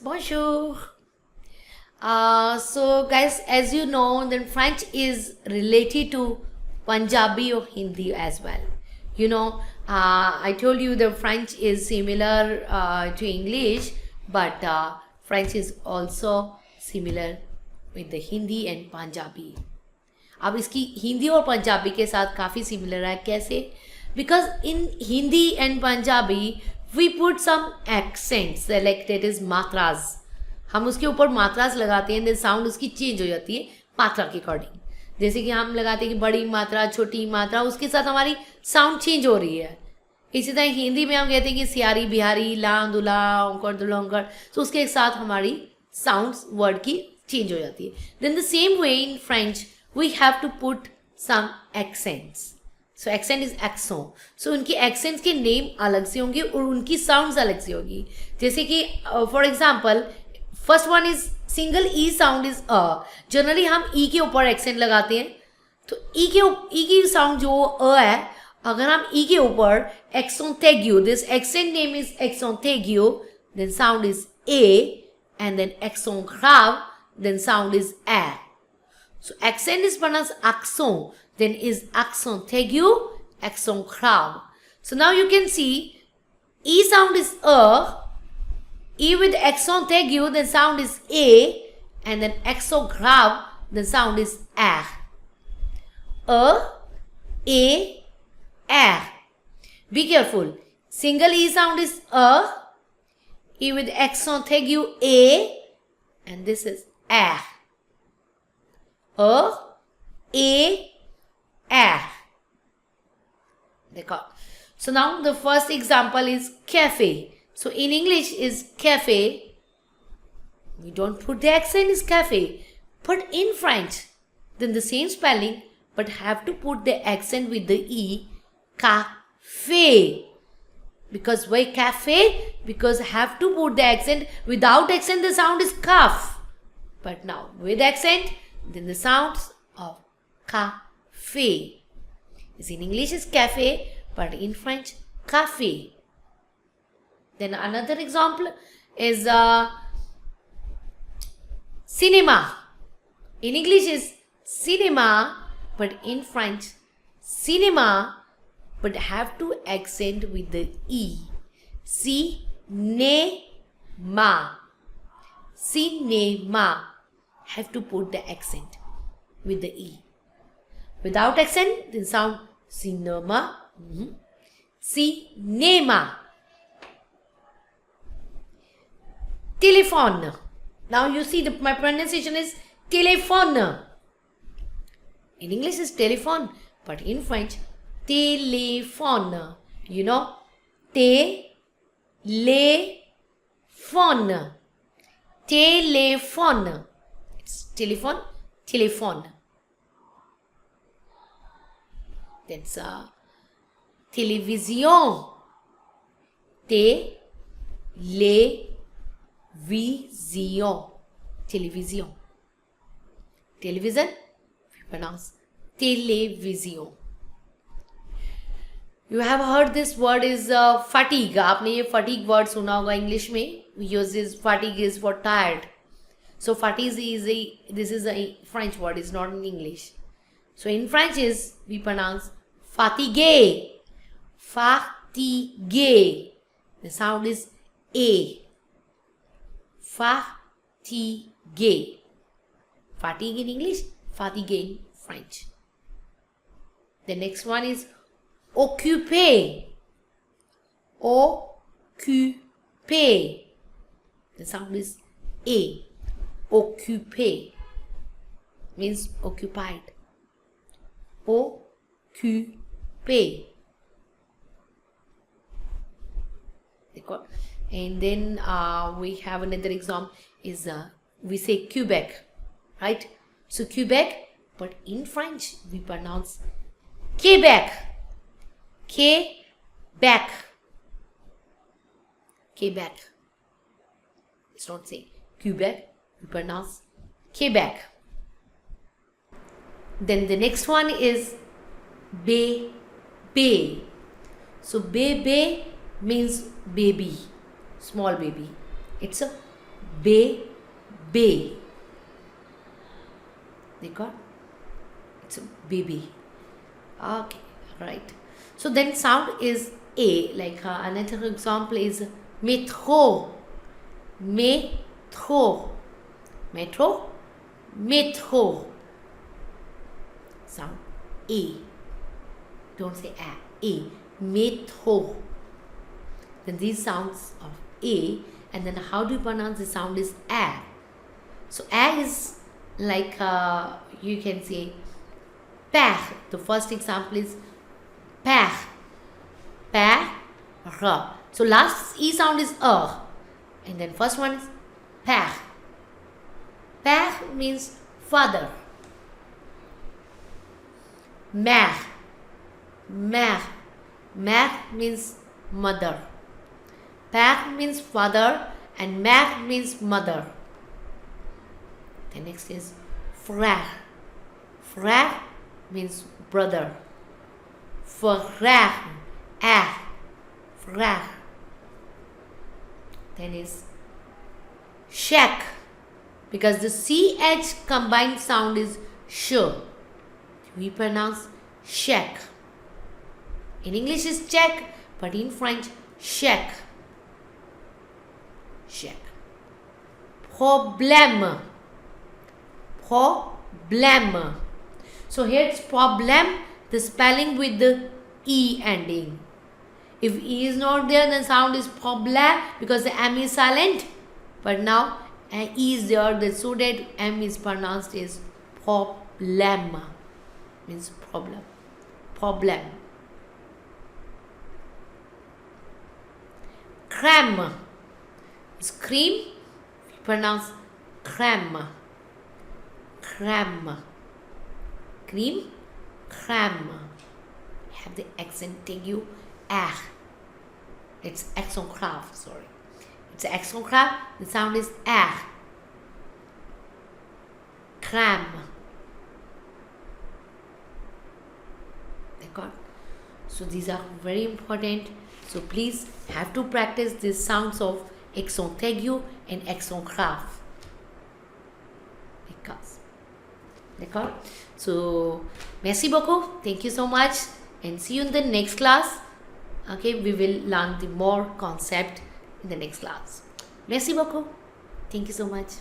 Bonjour. So guys, as you know, then French is related to Punjabi or Hindi as well. I told you the French is similar to English, but French is also similar with the Hindi and Punjabi. अब इसकी हिंदी और पंजाबी के साथ काफ़ी similar है. कैसे? Because in Hindi and Punjabi we put some accents like that is मात्राज. हम उसके ऊपर मात्राज लगाते हैं, देन साउंड उसकी चेंज हो जाती है मात्रा के अकॉर्डिंग. जैसे कि हम लगाते हैं कि बड़ी मात्रा, छोटी मात्रा, उसके साथ हमारी साउंड चेंज हो रही है. इसी तरह हिंदी में हम कहते हैं कि सियारी बिहारी, ला दुला, औंकर दुलौंकर, तो उसके साथ हमारी साउंड वर्ड की चेंज हो जाती है. Then the same way in French we have to put some accents. So accent is accent. So उनके accents के name अलग से होंगे और उनकी sounds अलग से होगी. जैसे कि for example, first one is single e sound is a. Generally हम e के ऊपर accent लगाते हैं. तो e की sound जो a है, अगर हम e के ऊपर accent aigu, this accent name is accent aigu, then sound is a, and then accent grave, then sound is a. So accent is pronounced accent, then is accent aigu, accent grave. So now you can see E sound is E with accent aigu, then sound is A, and then accent grave, then sound is A. A, A. Be careful. Single E sound is E with accent aigu A, and this is A. A. So now the first example is cafe. So in English is cafe. We don't put the accent is cafe. But in French, then the same spelling, but have to put the accent with the E. Cafe. Because why cafe? Because have to put the accent. Without accent, the sound is kaf. But now with accent, then the sounds of cafe. In English is cafe, but in French, cafe. Then another example is cinema. In English is cinema, but in French, cinema, but have to accent with the E. Cinema. Cinema. Have to put the accent with the E. Without accent, then sound cinema. Cinema. Telephone. Now you see my pronunciation is telephone. In English is telephone, but in French, telephone. You know, telephone. Telephone. Telephone, telephone. That's television. Television. Television. Television, we pronounce television. You have heard this word is fatigue. आपने ये fatigue word सुना होगा English में. We use this fatigue is for tired. So fatigue is a French word, it's not in English. So in French is we pronounce fatigue. Fatigue. The sound is A. Fatigue. Fatigue in English, fatigue in French. The next one is occupé. Occupé. The sound is A. Occupé means occupied. Occupé. And then we have another example is we say Quebec, right? So Quebec, but in French we pronounce Quebec. Quebec. Quebec. Let's not say Quebec. We pronounce Quebec. Then the next one is bébé. So bébé means baby, small baby. It's a Bay, bay. They got? It's a baby. Okay, right. So then sound is A. Like another example is metro. Metro. Metro. Metro. Sound A. Don't say A. A. Metro. Then these sounds of A, and then how do you pronounce the sound is A. So A is like you can say père. The first example is père. Père. So last E sound is and then first one is père. Père means father. Mère. Mère. Mère means mother. Père means father and mère means mother. The next is frère. Frère means brother. Frère. Frère. Then is check. Because the CH combined sound is sh. We pronounce check. In English is check, but in French, check. Check. Problème. Problème. So here it's problem, the spelling with the E ending. If E is not there, then sound is problem because the M is silent. But now E is there, so that M is pronounced as problem. Means problem. Problem. Crème. It's cream. We pronounce crème. Crème. Cream. Crème. Have the accent aigu. Ah. It's accent grave, sorry. It's accent grave. The sound is ah. Crème. So these are very important. So please have to practice these sounds of accent aigu and accent grave. D'accord? So merci beaucoup. Thank you so much and see you in the next class. Okay, we will learn the more concept in the next class. Merci beaucoup. Thank you so much.